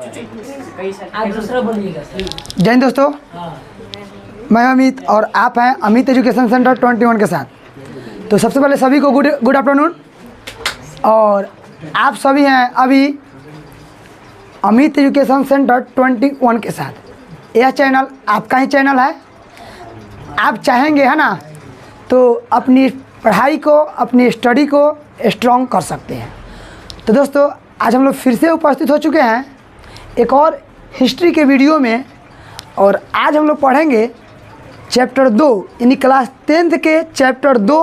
जय हिंद दोस्तों, मैं अमित और आप हैं अमित एजुकेशन सेंटर 21 के साथ। तो सबसे पहले सभी को गुड आफ्टरनून। और आप सभी हैं अभी अमित एजुकेशन सेंटर 21 के साथ। यह चैनल आपका ही चैनल है। आप चाहेंगे है ना तो अपनी पढ़ाई को, अपनी स्टडी को स्ट्रॉन्ग कर सकते हैं। तो दोस्तों आज हम लोग फिर से उपस्थित हो चुके हैं एक और हिस्ट्री के वीडियो में। और आज हम लोग पढ़ेंगे चैप्टर 2 यानी क्लास 10th के चैप्टर 2,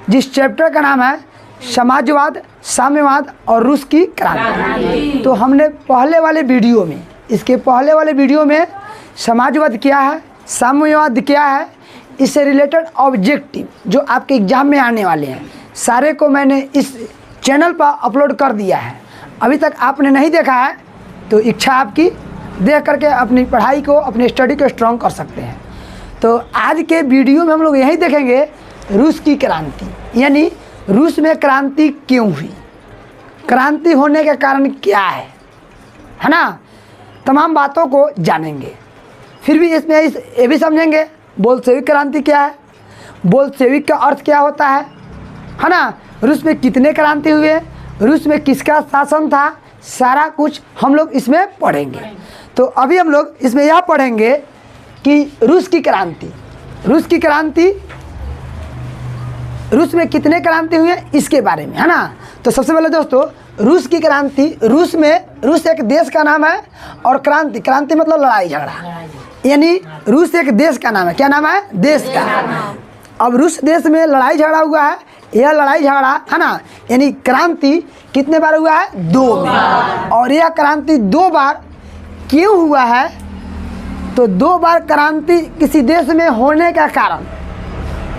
जिस चैप्टर का नाम है समाजवाद, साम्यवाद और रूस की क्रांति। तो हमने पहले वाले वीडियो में, इसके पहले वाले वीडियो में समाजवाद क्या है, साम्यवाद क्या है, इससे रिलेटेड ऑब्जेक्टिव जो आपके एग्जाम में आने वाले हैं सारे को मैंने इस चैनल पर अपलोड कर दिया है। अभी तक आपने नहीं देखा है तो इच्छा आपकी देख करके अपनी पढ़ाई को, अपनी स्टडी को स्ट्रॉन्ग कर सकते हैं। तो आज के वीडियो में हम लोग यही देखेंगे रूस की क्रांति, यानी रूस में क्रांति क्यों हुई, क्रांति होने का कारण क्या है ना। तमाम बातों को जानेंगे। फिर भी इसमें ये भी समझेंगे बोल्शेविक क्रांति क्या है, बोल्शेविक का अर्थ क्या होता है ना। रूस में कितने क्रांति हुए, रूस में किसका शासन था, सारा कुछ हम लोग इसमें पढ़ेंगे। तो अभी हम लोग इसमें यह पढ़ेंगे कि रूस की क्रांति, रूस में कितने क्रांति हुए इसके बारे में है ना। तो सबसे पहले दोस्तों रूस की क्रांति, रूस एक देश का नाम है और क्रांति मतलब लड़ाई झगड़ा, यानी रूस एक देश का नाम है। क्या नाम है? देश का। अब रूस देश में लड़ाई झगड़ा हुआ है। यह लड़ाई झगड़ा है ना, यानी क्रांति कितने बार हुआ है? 2 बार। और यह क्रांति 2 बार क्यों हुआ है? तो 2 बार क्रांति किसी देश में होने का कारण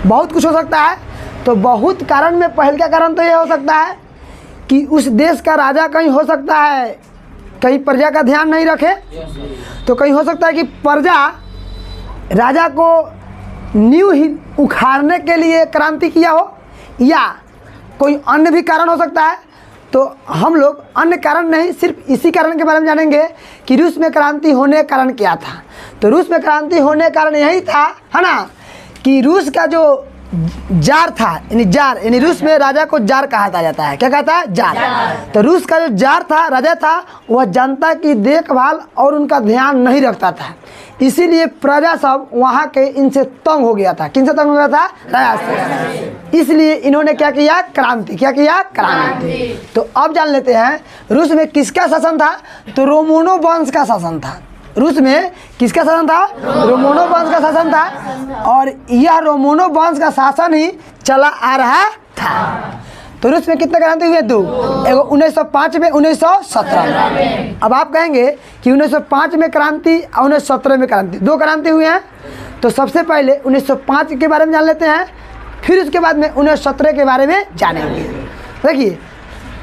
बहुत कुछ हो सकता है। तो बहुत कारण में पहले का कारण तो यह हो सकता है कि उस देश का राजा कहीं हो सकता है कहीं प्रजा का ध्यान नहीं रखे, तो कहीं हो सकता है कि प्रजा राजा को नींव ही उखाड़ने के लिए क्रांति किया हो, या कोई अन्य भी कारण हो सकता है। तो हम लोग अन्य कारण नहीं, सिर्फ इसी कारण के बारे में जानेंगे कि रूस में क्रांति होने का कारण क्या था। तो रूस में क्रांति होने का कारण यही था है ना कि रूस का जो जार था, यानी रूस में राजा को जार कहा जाता है। क्या कहता है? जार। तो रूस का जो जार था, राजा था, वह जनता की देखभाल और उनका ध्यान नहीं रखता था। इसीलिए प्रजा सब वहाँ के इनसे तंग हो गया था। किनसे तंग हो गया था? राजा से। इसलिए इन्होंने क्या किया? क्रांति। क्या किया? क्रांति। तो अब जान लेते हैं रूस में किसका शासन था। तो रोमानोव वंश का शासन था। रूस में किसका शासन था? रोमानोव वंश का शासन था। और यह रोमानोव वंश का शासन ही चला आ रहा था। तो रूस में कितने क्रांति हुए? 2। एगो 1905 में, 1917 में। अब आप कहेंगे कि 1905 में क्रांति और 1917 में क्रांति, 2 क्रांति हुए हैं। तो सबसे पहले 1905 के बारे में जान लेते हैं, फिर उसके बाद में 1917 के बारे में जानेंगे। देखिए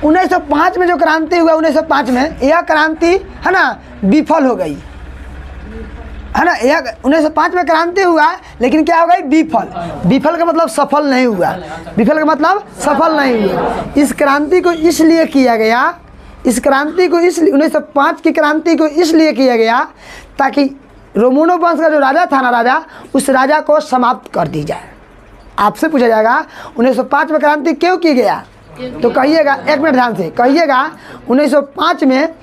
1905 में जो क्रांति हुआ, 1905 में यह क्रांति है ना विफल हो गई है ना। यह 1905 में क्रांति हुआ लेकिन क्या हो गई? विफल का मतलब सफल नहीं हुआ। विफल का मतलब सफल नहीं हुआ। इस क्रांति को इसलिए किया गया, 1905 की क्रांति को इसलिए किया गया ताकि रोमानोव वंश का जो राजा था ना, राजा, उस राजा को समाप्त कर दी जाए। आपसे पूछा जाएगा 1905 में क्रांति क्यों किया गया, तो कहिएगा, 1 मिनट ध्यान से कहिएगा, 1905 में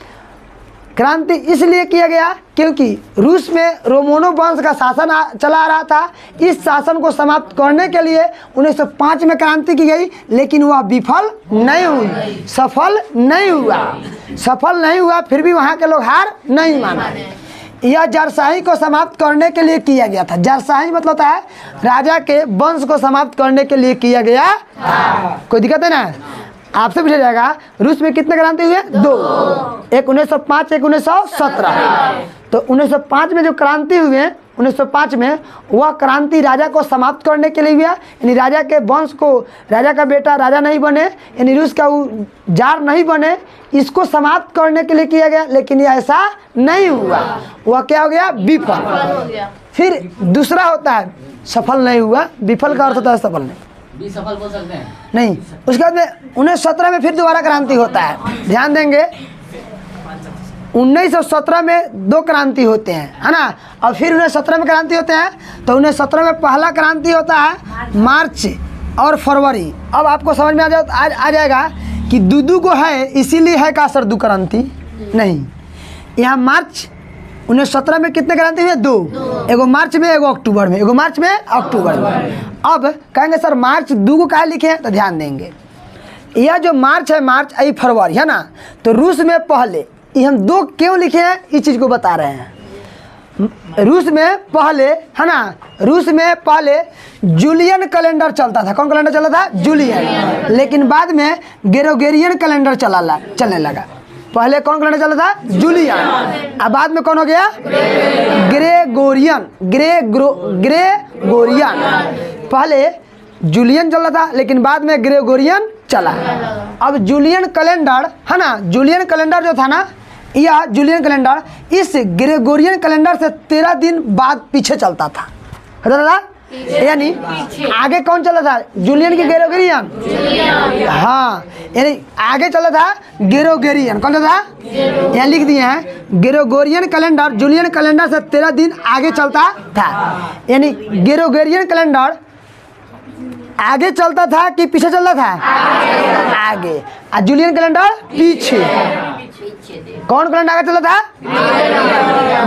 क्रांति इसलिए किया गया क्योंकि रूस में रोमानोव वंश का शासन चला आ रहा था। इस शासन को समाप्त करने के लिए 1905 में क्रांति की गई, लेकिन वह विफल नहीं हुई, सफल नहीं हुआ। फिर भी वहाँ के लोग हार नहीं माना। यह जारशाही को समाप्त करने के लिए किया गया था। जारशाही मतलब होता है राजा के वंश को समाप्त करने के लिए किया गया। कोई दिक्कत है ना? आपसे पूछा जाएगा रूस में कितने क्रांति हुए? 2। एक 1905, एक 1917। तो 1905 में जो क्रांति हुए, 1905 में वह क्रांति राजा को समाप्त करने के लिए हुआ, यानी राजा के वंश को, राजा का बेटा राजा नहीं बने, यानी रूस का वो जार नहीं बने, इसको समाप्त करने के लिए किया गया। लेकिन यह ऐसा नहीं हुआ, वह क्या हो गया? विफल। फिर दूसरा होता है सफल नहीं हुआ। विफल का अर्थ होता है सफल नहीं। भी सफल बोल सकते हैं? नहीं। उसके बाद में 1917 में फिर दोबारा क्रांति होता है। ध्यान देंगे 1917 में 2 क्रांति होते हैं, है ना। और फिर 1917 में क्रांति होते हैं। तो 1917 में पहला क्रांति होता है मार्च और फरवरी। अब आपको समझ में आ जाएगा कि दूदू को है इसीलिए है का सरदू क्रांति नहीं। यहाँ मार्च 1917 में कितने क्रांति हुए? 2। एगो मार्च में, एगो अक्टूबर में, एगो मार्च में, अक्टूबर में। अब कहेंगे सर मार्च 2 को क्या लिखे हैं, तो ध्यान देंगे यह जो मार्च है, मार्च आई फरवरी, है ना। तो रूस में पहले ये हम 2 क्यों लिखे हैं, इस चीज़ को बता रहे हैं। रूस में पहले, है ना, रूस में पहले जूलियन कैलेंडर चलता था। कौन कैलेंडर चला था? जूलियन। लेकिन बाद में ग्रेगोरियन कैलेंडर चलने लगा। पहले कौन कैलेंडर चला था? जूलियन। अब बाद में कौन हो गया? ग्रेगोरियन। ग्रेगोरियन। पहले जूलियन चला था लेकिन बाद में ग्रेगोरियन चला। अब जूलियन कैलेंडर, है ना, जूलियन कैलेंडर जो था ना, यह जूलियन कैलेंडर इस ग्रेगोरियन कैलेंडर से 13 दिन बाद पीछे चलता था। यानी आगे कौन चला था? जूलियन की ग्रेगोरियन। हाँ, यानी आगे चला था ग्रेगोरियन। कौन सा था? यहाँ लिख दिए हैं ग्रेगोरियन कैलेंडर जूलियन कैलेंडर से 13 दिन आगे चलता था। यानी ग्रेगोरियन कैलेंडर आगे चलता था कि पीछे चलता था? आगे। और जूलियन कैलेंडर पीछे। कौन कैलेंडर आगे चलता था?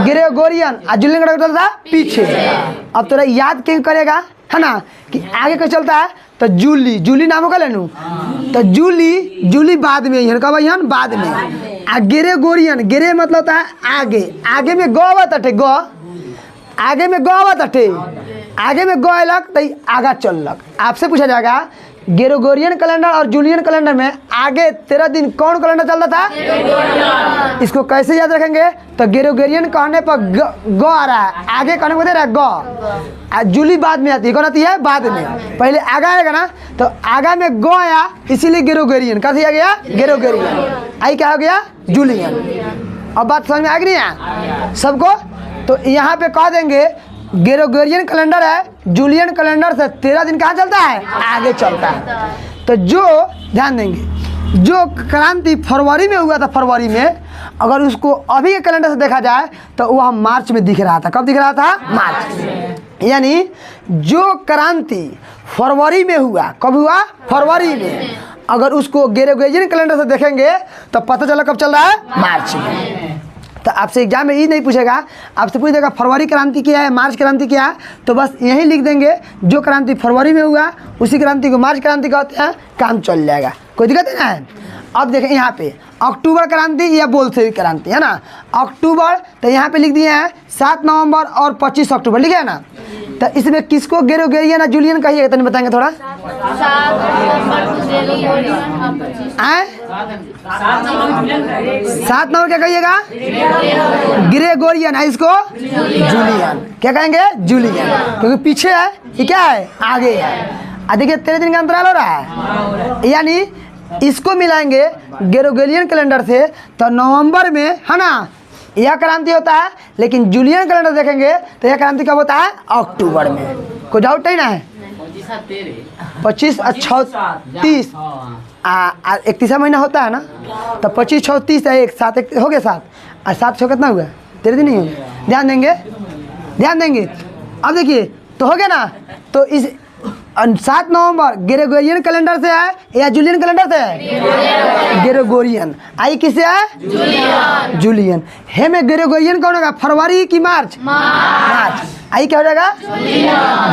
ग्रेगोरियन। और जूलियन कैलेंडर चलता था पीछे। अब थोड़ा याद क्यों करेगा, है ना, कि आगे क्यों चलता है? तो जूली नाम होगा लेनू। तो जूली बाद में ही कब यहाँ बाद में। आ ग्रेगोरियन, ग्रे मतलब होता है आगे। आगे में गो आवत अटे, गो आगे में गो आवत अटे, आगे में गो अलग तो आगा चललक। आपसे पूछा जाएगा ग्रेगोरियन कैलेंडर और जूलियन कैलेंडर में आगे 13 दिन कौन कैलेंडर चलता था? इसको कैसे याद रखेंगे? तो ग्रेगोरियन कहने पर गो आ रहा है, आगे कहने को दे रहा है गो। जूली बाद में आती है। कौन आती है? बाद में। पहले आगा आएगा ना, तो आगा में गो आया इसीलिए ग्रेगोरियन। क्या दिया गया? ग्रेगोरियन। आई क्या हो गया? जूलियन। अब बात समझ में आ गई है सबको? तो यहाँ पे कह देंगे ग्रेगोरियन कैलेंडर है, जूलियन कैलेंडर से 13 दिन कहाँ चलता है? आगे चलता है। तो जो ध्यान देंगे जो क्रांति फरवरी में हुआ था, फरवरी में अगर उसको अभी के कैलेंडर से देखा जाए तो वह मार्च में दिख रहा था। कब दिख रहा था? मार्च। यानी जो क्रांति फरवरी में हुआ, कब हुआ? फरवरी में। अगर उसको ग्रेगोरियन कैलेंडर से देखेंगे तो पता चला कब चल रहा है? मार्च में। तो आपसे एग्जाम में ये नहीं पूछेगा, आपसे पूछ देगा फरवरी क्रांति क्या है, मार्च क्रांति क्या है, तो बस यही लिख देंगे जो क्रांति फरवरी में हुआ उसी क्रांति को मार्च क्रांति कहते हैं, काम चल जाएगा, कोई दिक्कत नहीं है। अब देखें यहाँ पे अक्टूबर क्रांति या बोल्शेविक क्रांति, है ना। अक्टूबर तो यहाँ पे लिख दिए हैं 7 नवंबर और 25 अक्टूबर, लिखे है ना। तो इसमें किसको ग्रेगोरियन या जूलियन कहिएगा, तो नहीं बताएंगे थोड़ा? 7 नंबर क्या कहिएगा? ग्रेगोरियन है, इसको जूलियन। क्या कहेंगे? जूलियन, क्योंकि पीछे है, ये क्या है? आगे है। देखिए 13 दिन का अंतराल हो रहा है। यानी इसको मिलाएंगे ग्रेगोरियन कैलेंडर से तो नवंबर में, है ना, यह क्रांति होता है। लेकिन जूलियन कैलेंडर देखेंगे तो यह क्रांति कब होता है? अक्टूबर में। कोई डाउट नहीं ना है? 25 और 36 31 महीना होता है ना, तो 25 36 एक साथ एक हो गया 7 और 7 6 कितना हुआ? 13 दिन नहीं हो गया। ध्यान देंगे। अब देखिए तो हो गया ना। तो इस 7 नवंबर ग्रेगोरियन कैलेंडर से है या जूलियन कैलेंडर से है? ग्रेगोरियन। आई किससे है? जूलियन। हे में ग्रेगोरियन कौन होगा? फरवरी की मार्च? मार्च। आई क्या हो जाएगा?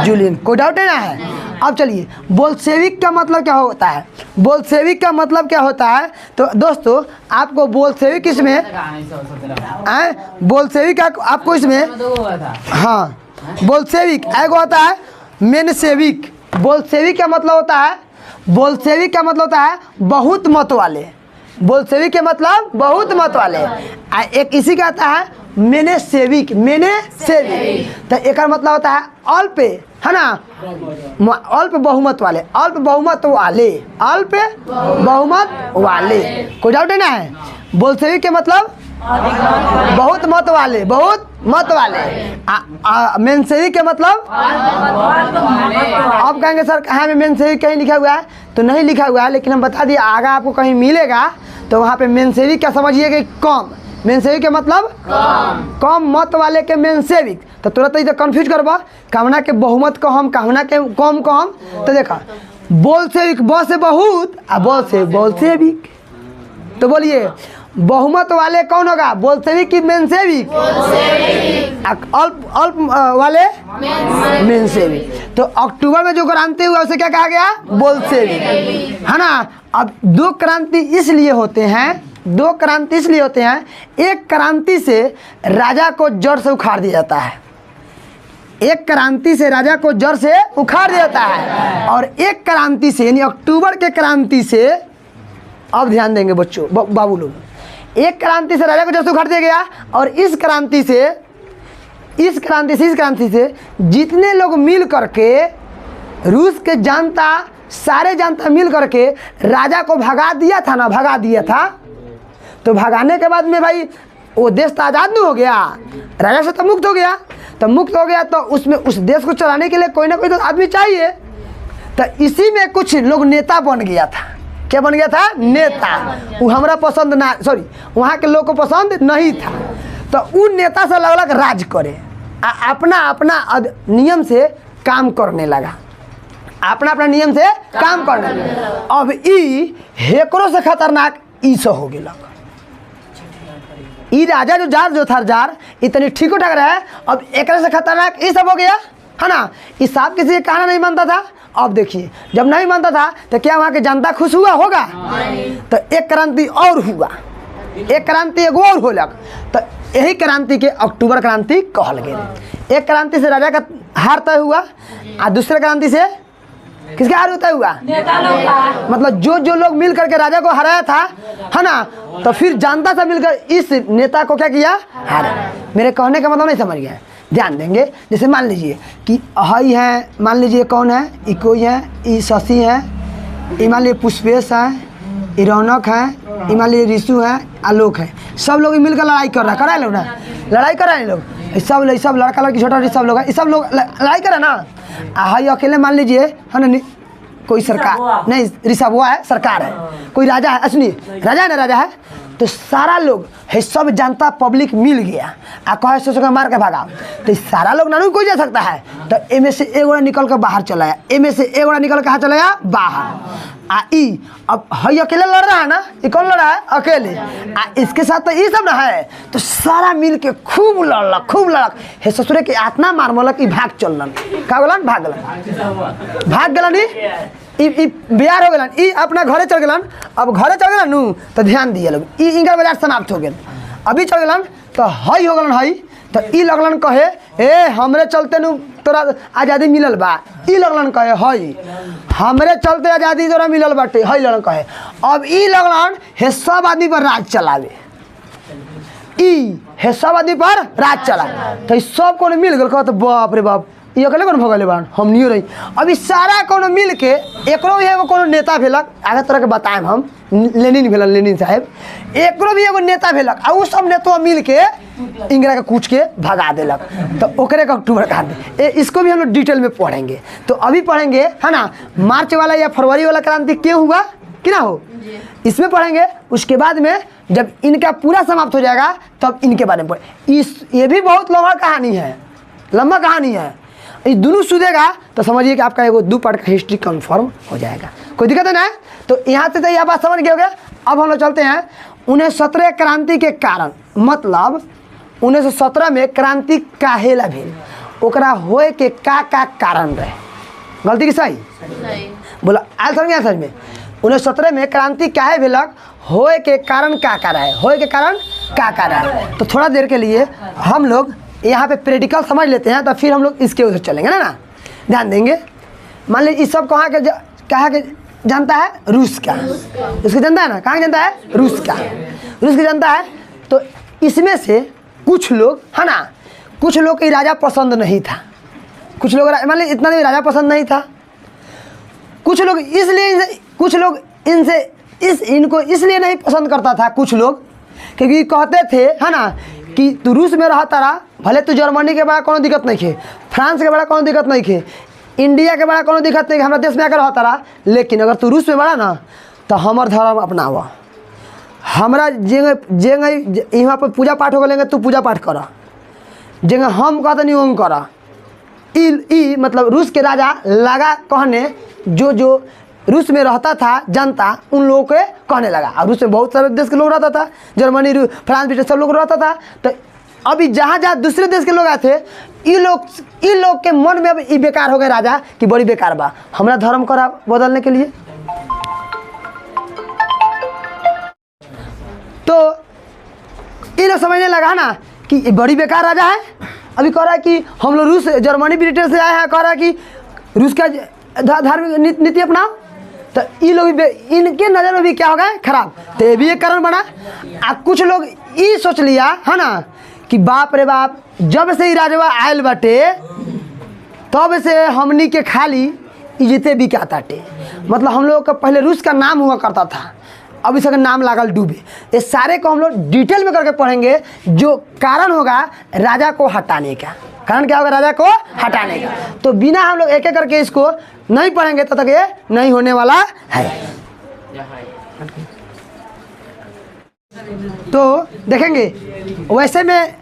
जूलियन। कोई डाउट नहीं ना है? अब चलिए बोल्शेविक का मतलब क्या होता है? बोल्शेविक का मतलब क्या होता है? तो दोस्तों आपको बोल्शेविक इसमें बोल्शेविक आपको इसमें, हाँ, बोल्शेविक एगो होता है मेनसेविक। बोल्शेविक का मतलब होता है, बोल्शेविक का मतलब होता है बहुत मत वाले। बोल्शेविक के मतलब बहुत मत वाले। एक इसी का आता है मेनेसेविक। तो एक मतलब होता है अल्प, है ना, अल्प बहुमत वाले। अल्प बहुमत वाले। कोई डाउट है ना है? बोल्शेविक के मतलब बहुत मत वाले, मेनसेविक के मतलब अब कहेंगे सर कहाँ में मेनसेविक कहीं लिखा हुआ है? तो नहीं लिखा हुआ है, लेकिन हम बता दिए आगा आपको कहीं मिलेगा तो वहाँ पे मेनसेविक क्या समझिए कि कम, मेनसेविक के मतलब कम मत वाले के मेनसेविक। तो तुरंत इधर कंफ्यूज करबा, कामना के बहुमत को हम, कामना के कम को हम। तो देखा बोलसेविक ब से बहुत आ बोल से बोलसेविक। तो बोलिए बहुमत वाले कौन होगा, बोलसेविक की मेनसेविक? अल्प वाले मेनसेविक। तो अक्टूबर में जो क्रांति हुआ उसे क्या कहा गया, बोलसेविक, है ना। अब दो क्रांति इसलिए होते हैं, दो क्रांति इसलिए होते हैं, एक क्रांति से राजा को जड़ से उखाड़ दिया जाता है, एक क्रांति से राजा को जड़ से उखाड़ दिया जाता है, और एक क्रांति से यानी अक्टूबर के क्रांति से, अब ध्यान देंगे बच्चों बाबू लोग, एक क्रांति से राजा को जड़ से उखाड़ दिया गया, और इस क्रांति से जितने लोग मिल करके, रूस के जनता, सारे जनता मिल करके राजा को भगा दिया था ना, भगा दिया था। तो भगाने के बाद में भाई वो देश तो आज़ाद नहीं हो गया, राजा से तो मुक्त हो गया। तो मुक्त हो गया तो उसमें उस देश को चलाने के लिए कोई ना कोई तो आदमी चाहिए। तो इसी में कुछ लोग नेता बन गया था। क्या बन गया था, नेता। वो हमारा पसंद ना, सॉरी वहाँ के लोग को पसंद नहीं था। तो उन नेता से लगलक राज करे, अपना अपना नियम से काम करने लगा, अपना अपना नियम से काम करने लगा। अब ई हेकरो से खतरनाक ई सब हो गया। ई राजा जो जार जो था जार इतनी ठीक ठाक रहा है, अब एक से खतरनाक ये सब हो गया, है ना। इस साहब किसी का कहना नहीं मानता था। अब देखिए जब नहीं मानता था तो क्या वहाँ की जनता खुश हुआ होगा? तो एक क्रांति और हुआ, एक क्रांति एगो और होलक। तो यही क्रांति के अक्टूबर क्रांति कहल गए। एक क्रांति से राजा का हार तय हुआ, और दूसरे क्रांति से किसका हार तय हुआ, मतलब जो लोग मिल करके राजा को हराया था, है ना। तो फिर जनता से मिलकर इस नेता को क्या किया, हारा। मेरे कहने का मतलब नहीं समझ गया, ध्यान देंगे। जैसे मान लीजिए कि हई है, मान लीजिए कौन है, ई कोई है, ई शशि है, ई मान लीजिए पुष्पेश है, ई रौनक है, ई मान लीजिए ऋषु है, आलोक है। सब लोग मिलकर लड़ाई कर रहा है, कराए लोग ना, लड़ाई कराए लोग, सब लड़का लड़की छोटा सब लोग है, सब लोग लड़ाई करे ना। हई अकेले मान लीजिए, है ना, कोई सरकार नहीं, ऋषभवा है, सरकार है, कोई राजा है, सुनिए राजा है ना, राजा है। तो सारा लोग है, सब जनता पब्लिक मिल गया आ कहे से मार के भागा। तो सारा लोग ना कोई जा सकता है। तो एमे से एक गोड़ा निकल कर बाहर चला है, एमे से एक गोड़ा निकल कहाँ चला गया, बाहर। ई अब हई अकेले लड़ रहा है ना, ये कौन लड़ रहा है, अकेले। इसके साथ तो ये सब ना है। तो सारा मिल के खूब लड़लक, खूब लड़क। हे ससुरे के आतना मार मोलक, ई भाग चलन, का बोलन, भाग गलन, भाग गलन, बिहार हो गलन, ई अपना घरे चल गलन। अब घरे चल गलन नू तो ध्यान दिए लोग, ई इंगर बाजार समाप्त हो गए। अभी चल गलन तो हई हो गलन, हई तो ई लगलन कहे, ए हमरे चलते नू तोरा आज़ादी मिलल बा। ई लगलन कहे, हई हमरे चलते आज़ादी तोरा मिलल बाटे, हई लगलन कहे। अब ई लगलन हे सब आदमी पर राज चलावे, ई हे सब आदमी पर राज चला। तो सब को मिल गल, कहते बाप रे बाप, ये अकेले कौन भगले बान, हम नहीं रही। अभी सारा कोनो मिल के एकरो भी एगो कोनो नेता भेलक, आगे तरह के बताएम हम, लेनिन भेलन, लेनिन साहब, एकरो भी एगो नेता भेलक, और सब नेता मिल के इंदिरा के कूच के भगा देलक। तो ओकरे का अक्टूबर क्रांति, इसको भी हम लोग डिटेल में पढ़ेंगे। तो अभी पढ़ेंगे, है ना, मार्च वाला या फरवरी वाला क्रांति क्यों हुआ कि ना हो, इसमें पढ़ेंगे। उसके बाद में जब इनका पूरा समाप्त हो जाएगा तब इनके बारे में पढ़ें। ये भी बहुत लंबा कहानी है, लंबा कहानी है। ये दोनों सुधेगा तो समझिए कि आपका एगो 2 पार्ट का हिस्ट्री कंफर्म हो जाएगा, कोई दिक्कत नहीं है। तो यहाँ से तो यह बात समझ गए हो गया। अब हम लोग चलते हैं 1917 क्रांति के कारण, मतलब 1917 में क्रांति काहेला भेल, ओकरा होए के का कारण रहे, गलती की सही बोला, आयल समझ में, समझ में। 1917 में क्रांति काहे भेलक, होए के कारण का रहे, होए के कारण का रहे। तो थोड़ा देर के लिए हम लोग यहाँ पे प्रेडिकल समझ लेते हैं, तो फिर हम लोग इसके उधर चलेंगे ना, ध्यान देंगे। मान लीजिए इस सब कहाँ के जनता है, रूस का, उसकी जनता है ना, कहाँ की जनता है, रूस का, रूस की जनता है। तो इसमें से कुछ लोग, है ना, कुछ लोग की राजा पसंद नहीं था, कुछ लोग मान लीजिए इतना भी राजा पसंद नहीं था, कुछ लोग इसलिए, कुछ लोग इनको इसलिए नहीं पसंद करता था, कुछ लोग क्योंकि कहते थे, है ना, कि तू रूस में रहा तारा, भले तू जर्मनी के बड़ा कोनो दिक्कत नहीं खे, फ्रांस के बड़ा कोनो दिक्कत नहीं खे, इंडिया के बड़ा कोनो दिक्कत नहीं, हमारा देश में आकर रहा तारा, लेकिन अगर तू रूस में बड़ा ना तो हमार धर्म अपनावा, हमरा जेंगे जेंगे यहाँ पर पूजा पाठ हो गए तू पूजा पाठ कर, जेंगे हम कहते नहीं ओम कर। ई मतलब रूस के राजा लगा कहने जो रूस में रहता था जनता उन लोगों के कहने लगा। और रूस में बहुत सारे देश के लोग रहता था, जर्मनी फ्रांस ब्रिटेन सब लोग रहता था। तो अभी जहाँ जहाँ दूसरे देश के लोग आए थे ई लोग के मन में अब ई बेकार हो गए राजा कि बड़ी बेकार बा हमारा धर्म करा बदलने के लिए। तो ये लोग समझने लगा ना कि ये बड़ी बेकार राजा है। अभी कह रहा है कि हम लोग रूस जर्मनी ब्रिटेन से आए हैं, कह रहा है कि रूस का धार्मिक नीति अपनाओ। तो ये लोग भी इनके नज़र में भी क्या हो गए खराब। तो ये भी एक कारण बना। कुछ लोग ये सोच लिया है ना कि बाप रे बाप जब से ही राजवा आयल बाटे तब से हमनी के खाली इज्जते भी क्या ताटे। मतलब हम लोग का पहले रूस का नाम हुआ करता था, अब इसका नाम लागल डूबे। ये सारे को हम लोग डिटेल में करके पढ़ेंगे। जो कारण होगा राजा को हटाने का, कारण क्या होगा राजा को हटाने का। तो बिना हम लोग एक एक करके इसको नहीं पढ़ेंगे तब तक ये नहीं होने वाला है। तो देखेंगे वैसे में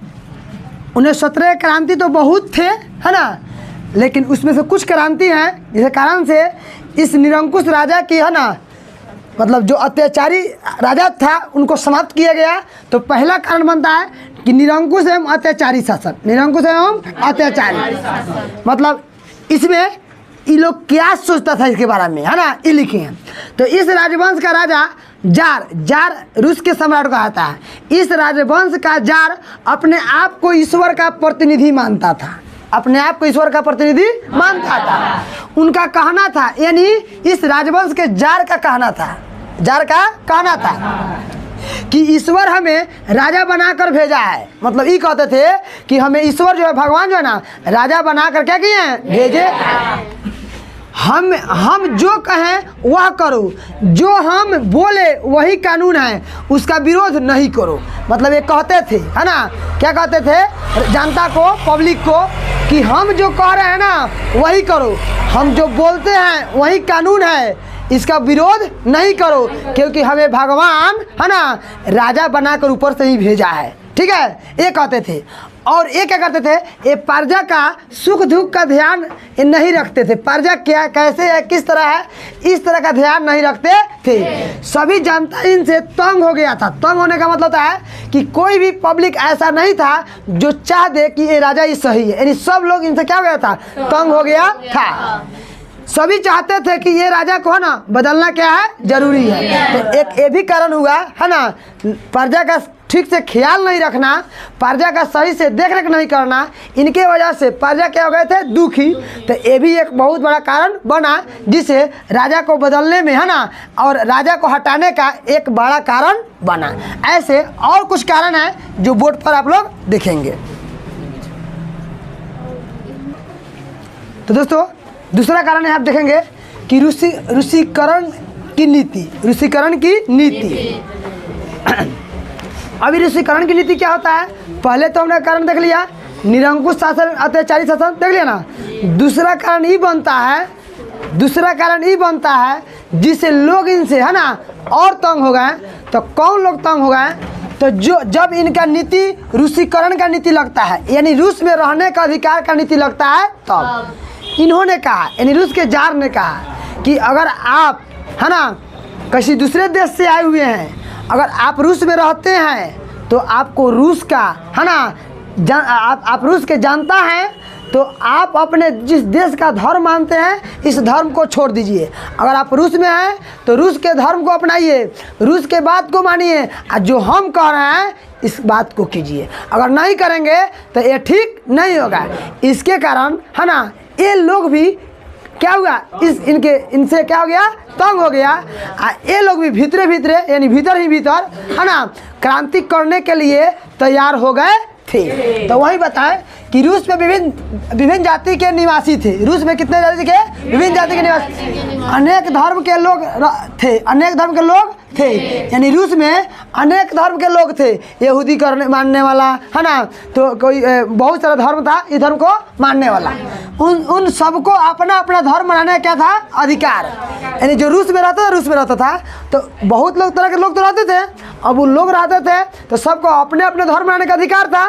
1917 क्रांति तो बहुत थे है ना, लेकिन उसमें से कुछ क्रांति हैं जिस कारण से इस निरंकुश राजा की है ना मतलब जो अत्याचारी राजा था उनको समाप्त किया गया। तो पहला कारण बनता है कि निरंकुश एवं अत्याचारी शासन, निरंकुश एवं अत्याचारी। मतलब इसमें ये लोग क्या सोचता था इसके बारे में है ना, ये लिखे हैं। तो इस राजवंश का राजा जार रूस के सम्राट कहता है। इस राजवंश का जार अपने आप को ईश्वर का प्रतिनिधि मानता था, अपने आप को ईश्वर का प्रतिनिधि मानता था। उनका कहना था, यानी इस राजवंश के जार का कहना था कि ईश्वर हमें राजा बनाकर भेजा है। मतलब ये कहते थे कि हमें ईश्वर जो है भगवान जो है ना राजा बनाकर क्या किए हैं भेजे। हम जो कहें वह करो, जो हम बोले वही कानून है, उसका विरोध नहीं करो। मतलब ये कहते थे है ना, क्या कहते थे जनता को, पब्लिक को कि हम जो कह रहे हैं ना वही करो, हम जो बोलते हैं वही कानून है, इसका विरोध नहीं करो, क्योंकि हमें भगवान है ना राजा बनाकर ऊपर से ही भेजा है। ठीक है, ये कहते थे। और ये क्या करते थे, ये प्रजा का सुख दुख का ध्यान ये नहीं रखते थे। प्रजा क्या कैसे है किस तरह है इस तरह का ध्यान नहीं रखते थे। सभी जनता इनसे तंग हो गया था। तंग होने का मतलब होता है कि कोई भी पब्लिक ऐसा नहीं था जो चाह दे कि ये राजा ही सही है, यानी सब लोग इनसे क्या हो गया था तंग हो गया था। सभी चाहते थे कि ये राजा को है ना बदलना क्या है जरूरी है। तो एक ये भी कारण हुआ है ना, प्रजा का ठीक से ख्याल नहीं रखना, प्रजा का सही से देख रेख नहीं करना, इनके वजह से प्रजा क्या हो गए थे दुखी। तो ये भी एक बहुत बड़ा कारण बना जिसे राजा को बदलने में है ना और राजा को हटाने का एक बड़ा कारण बना। ऐसे और कुछ कारण है जो बोर्ड पर आप लोग देखेंगे। तो दोस्तों दूसरा कारण है आप देखेंगे कि रूसीकरण की नीति। अभी रूसीकरण की नीति क्या होता है, पहले तो हमने कारण देख लिया निरंकुश शासन अत्याचारी शासन देख लिया ना। दूसरा कारण ये बनता है जिससे लोग इनसे है ना और तंग हो गए। तो कौन लोग तंग हो गए, तो जब इनका नीति रूसीकरण का नीति लगता है, यानी रूस में रहने का अधिकार का नीति लगता है, तब इन्होंने कहा, यानी रूस के जार ने कहा कि अगर आप है ना किसी दूसरे देश से आए हुए हैं, अगर आप रूस में रहते हैं तो आपको रूस का है ना आप रूस के जानता हैं तो आप अपने जिस देश का धर्म मानते हैं इस धर्म को छोड़ दीजिए। अगर आप रूस में हैं तो रूस के धर्म को अपनाइए, रूस के बात को मानिए और जो हम कह रहे हैं इस बात को कीजिए। अगर नहीं करेंगे तो ये ठीक नहीं होगा। इसके कारण है ना ये लोग भी क्या हुआ इनसे क्या हो गया तंग हो गया। ये लोग भी भीतरे यानी भीतर ही भीतर है ना क्रांति करने के लिए तैयार हो गए थे। तो वही बताएं कि रूस में विभिन्न जाति के निवासी थे। रूस में कितने जाति के विभिन्न जाति के निवासी, अनेक धर्म के लोग थे, यानी रूस में अनेक धर्म के लोग थे। यहूदी मानने वाला है ना, तो कोई बहुत सारा धर्म था इस धर्म को मानने वाला। उन सबको अपना अपना धर्म मनाने का क्या था अधिकार। यानी जो रूस में रहता था तो बहुत लोग तरह के लोग तो रहते थे अब उन लोग रहते थे तो सबको अपने अपने धर्म बनाने का अधिकार था,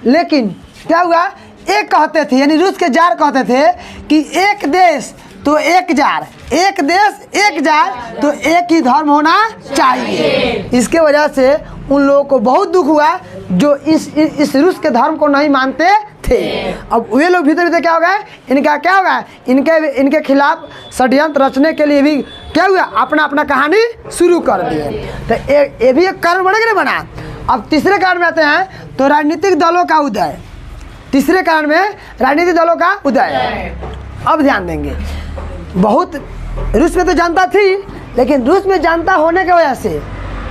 लेकिन क्या हुआ, एक कहते थे, यानी रूस के जार कहते थे कि एक देश तो एक जार, एक देश एक जार, तो एक ही धर्म होना चाहिए। इसके वजह से उन लोगों को बहुत दुख हुआ जो इस रूस के धर्म को नहीं मानते थे। अब वे लोग भीतर भीतर क्या हो गए, इनका क्या होगा, इनके खिलाफ षड्यंत्र रचने के लिए भी क्या हुआ, अपना अपना कहानी शुरू कर दिए। तो ये भी एक कारण बने कि नहीं बना। अब तीसरे कारण में आते हैं तो राजनीतिक दलों का उदय। तीसरे कारण में राजनीतिक दलों का उदय। अब ध्यान देंगे, बहुत रूस में तो जनता थी, लेकिन रूस में जनता होने की वजह से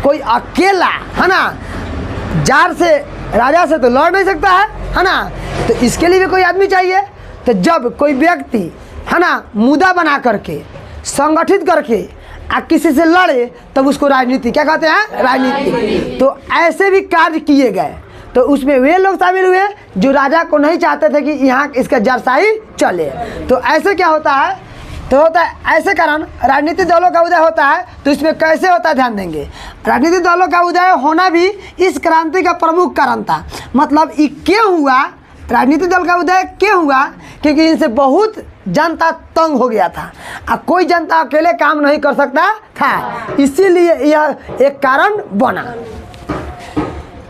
कोई अकेला, है ना, जार से राजा से तो लड़ नहीं सकता है ना, तो इसके लिए भी कोई आदमी चाहिए। तो जब कोई व्यक्ति, है ना, मुद्दा बना करके संगठित करके किसी से लड़े तब उसको राजनीति क्या कहते हैं, राजनीति। तो ऐसे भी कार्य किए गए, तो उसमें वे लोग शामिल हुए जो राजा को नहीं चाहते थे कि यहाँ इसका जारशाही चले। तो ऐसे क्या होता है, तो होता है ऐसे कारण राजनीतिक दलों का उदय होता है। तो इसमें कैसे होता है ध्यान देंगे। राजनीतिक दलों का उदय होना भी इस क्रांति का प्रमुख कारण था। मतलब ये क्यों हुआ, राजनीतिक दल का उदय क्यों हुआ, क्योंकि इनसे बहुत जनता तंग हो गया था। अब कोई जनता अकेले काम नहीं कर सकता था, इसीलिए यह एक कारण बना।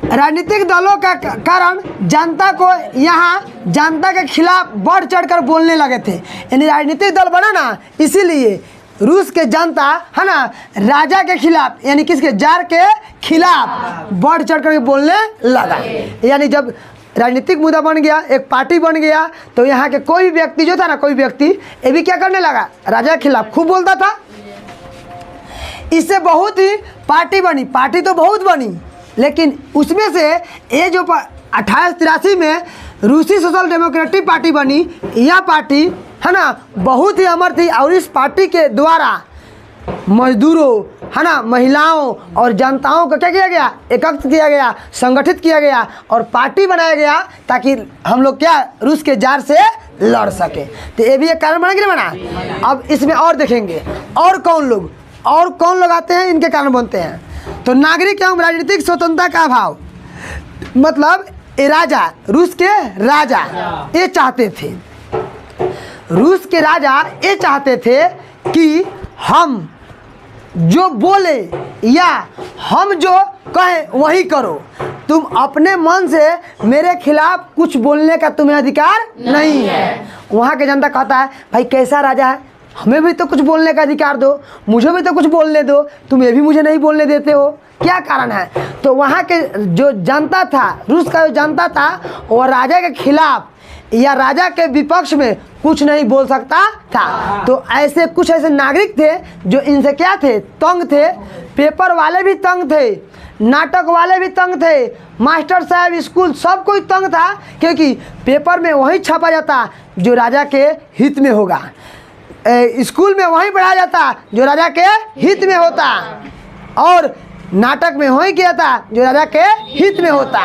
राजनीतिक दलों का कारण जनता को यहाँ जनता के खिलाफ बढ़ चढ़कर बोलने लगे थे। यानी राजनीतिक दल बना ना, इसीलिए रूस के जनता, है ना, राजा के खिलाफ, यानी किसके, जार के खिलाफ बढ़ चढ़कर बोलने लगा। यानी जब राजनीतिक मुद्दा बन गया, एक पार्टी बन गया, तो यहाँ के कोई व्यक्ति जो था ना, कोई व्यक्ति ये भी क्या करने लगा, राजा के खिलाफ खूब बोलता था। इससे बहुत ही पार्टी बनी, पार्टी तो बहुत बनी, लेकिन उसमें से ये जो 1883 में रूसी सोशल डेमोक्रेटिक पार्टी बनी, यह पार्टी, है ना, बहुत ही अमर थी। और इस पार्टी के द्वारा मजदूरों, है ना, महिलाओं और जनताओं को क्या किया गया, एकत्र किया गया, संगठित किया गया और पार्टी बनाया गया ताकि हम लोग क्या, रूस के जार से लड़ सके। तो ये भी एक कारण बना कि नहीं बना। अब इसमें और देखेंगे और कौन लोग आते हैं, इनके कारण बनते हैं। तो नागरिक एवं राजनीतिक स्वतंत्रता का अभाव, मतलब ये राजा, रूस के राजा ये चाहते थे, रूस के राजा ये चाहते थे कि हम जो बोले या हम जो कहें वही करो, तुम अपने मन से मेरे खिलाफ कुछ बोलने का तुम्हें अधिकार नहीं है। वहाँ के जनता कहता है भाई कैसा राजा है, हमें भी तो कुछ बोलने का अधिकार दो, मुझे भी तो कुछ बोलने दो, तुम ये भी मुझे नहीं बोलने देते हो, क्या कारण है। तो वहाँ के जो जनता था, रूस का जो जनता था, वो राजा के खिलाफ या राजा के विपक्ष में कुछ नहीं बोल सकता था। तो ऐसे कुछ ऐसे नागरिक थे जो इनसे क्या थे, तंग थे। पेपर वाले भी तंग थे, नाटक वाले भी तंग थे, मास्टर साहब, स्कूल सब कोई तंग था, क्योंकि पेपर में वही छापा जाता जो राजा के हित में होगा, स्कूल में वही पढ़ाया जाता जो राजा के हित में होता, और नाटक में वही किया था जो राजा के हित में होता।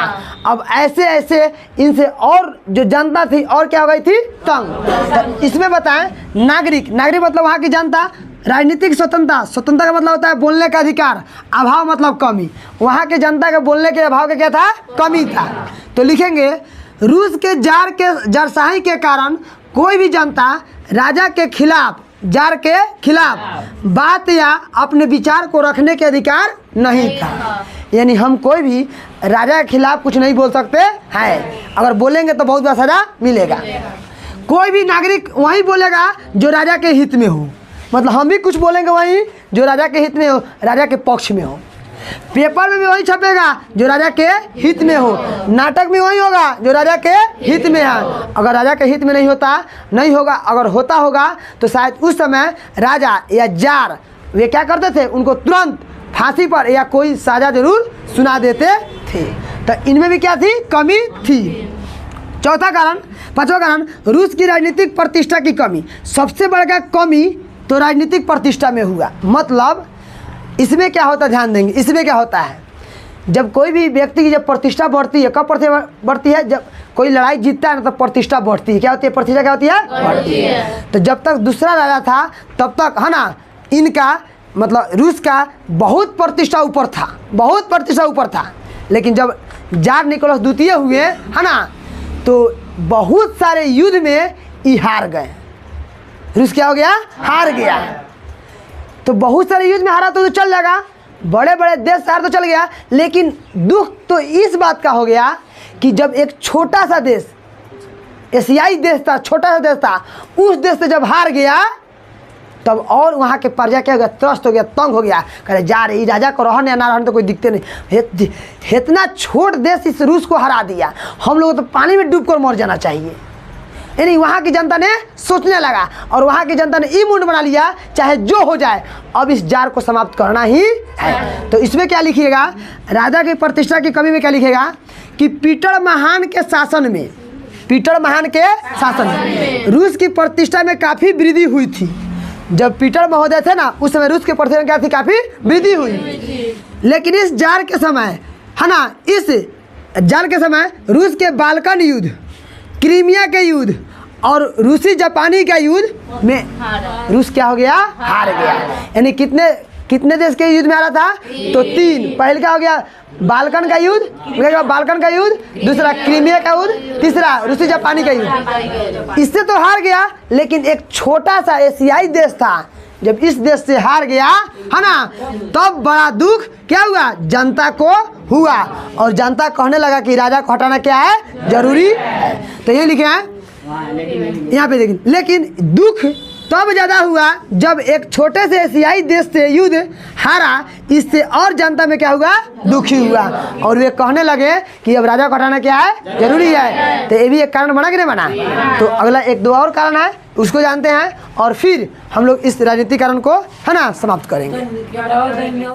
अब ऐसे ऐसे इनसे और जो जनता थी और क्या हो गई थी, तंग। तो इसमें बताएं नागरिक मतलब वहाँ की जनता, राजनीतिक स्वतंत्रता का मतलब होता है बोलने का अधिकार, अभाव मतलब कमी। वहाँ के जनता के बोलने के अभाव का क्या था, कमी था। तो लिखेंगे रूस के जार के जारशाही के कारण कोई भी जनता राजा के खिलाफ, जार के खिलाफ बात या अपने विचार को रखने के अधिकार नहीं था। यानी हम कोई भी राजा के खिलाफ कुछ नहीं बोल सकते हैं, अगर बोलेंगे तो बहुत बड़ा सजा मिलेगा। कोई भी नागरिक वही बोलेगा जो राजा के हित में हो, मतलब हम भी कुछ बोलेंगे वही जो राजा के हित में हो, राजा के पक्ष में हो। पेपर में भी वही छपेगा जो राजा के हित में हो, नाटक में वही होगा जो राजा के हित में है। अगर राजा के हित में नहीं होगा, अगर होता होगा तो शायद उस समय राजा या जार वे क्या करते थे, उनको तुरंत फांसी पर या कोई सजा जरूर सुना देते थे। तो इनमें भी क्या थी, कमी थी। पांचवा कारण रूस की राजनीतिक प्रतिष्ठा की कमी। सबसे बड़ा कमी तो राजनीतिक प्रतिष्ठा में हुआ। मतलब इसमें क्या होता है, ध्यान देंगे, इसमें क्या होता है, जब कोई भी व्यक्ति की जब प्रतिष्ठा बढ़ती है, कब बढ़ती है, जब कोई लड़ाई जीतता है ना, तब प्रतिष्ठा बढ़ती है। क्या होती है, प्रतिष्ठा क्या होती है, बढ़ती है। तो जब तक दूसरा राजा था तब तक, है ना, इनका मतलब रूस का बहुत प्रतिष्ठा ऊपर था, बहुत प्रतिष्ठा ऊपर था। लेकिन जब जार निकोलस द्वितीय हुए है ना, तो बहुत सारे युद्ध में ये हार गए। रूस क्या हो गया? हार गया। तो बहुत सारे युद्ध में हारा तो चल जाएगा, बड़े बड़े देश से हार तो चल गया, लेकिन दुख तो इस बात का हो गया कि जब एक छोटा सा देश, एशियाई देश था, छोटा सा देश था, उस देश से जब हार गया तब और वहाँ के प्रजा क्या हो गया? त्रस्त हो गया, तंग हो गया। कहे जा रही राजा को रहने या ना रहने तो कोई दिखते नहीं, इतना छोट देश इस रूस को हरा दिया, हम लोग तो पानी में डूब कर मर जाना चाहिए। यानी वहाँ की जनता ने सोचने लगा और वहाँ की जनता ने ये मूड बना लिया चाहे जो हो जाए अब इस जार को समाप्त करना ही है। तो इसमें क्या लिखिएगा? राजा की प्रतिष्ठा की कमी में क्या लिखेगा कि पीटर महान के शासन में, पीटर महान के शासन में रूस की प्रतिष्ठा में काफ़ी वृद्धि हुई थी। जब पीटर महोदय थे ना उस समय रूस के प्रतिष्ठा में क्या थी? काफ़ी वृद्धि हुई। लेकिन इस जार के समय है ना, इस जार के समय रूस के बाल्कन युद्ध, क्रीमिया के युद्ध और रूसी जापानी का युद्ध में रूस क्या हो गया? हार गया। यानी कितने देश के युद्ध में हारा था? तो 3। पहले क्या हो गया? बाल्कन का युद्ध, बाल्कन का युद्ध, दूसरा क्रीमिया का युद्ध, तीसरा रूसी जापानी का युद्ध। इससे तो हार गया, लेकिन एक छोटा सा एशियाई देश था, जब इस देश से हार गया है ना, तब बड़ा दुख क्या हुआ? जनता को हुआ और जनता कहने लगा कि राजा को हटाना क्या है? जरूरी है। तो ये लिखे हैं यहाँ पे देखिए। लेकिन दुख तब ज़्यादा हुआ जब एक छोटे से एशियाई देश से युद्ध हारा, इससे और जनता में क्या हुआ? दुखी हुआ और वे कहने लगे कि अब राजा को हटाना क्या है? जरूरी है। तो ये भी एक कारण बना कि नहीं बना? तो अगला 1-2 और कारण है, उसको जानते हैं और फिर हम लोग इस राजनीतिक कारण को है ना समाप्त करेंगे।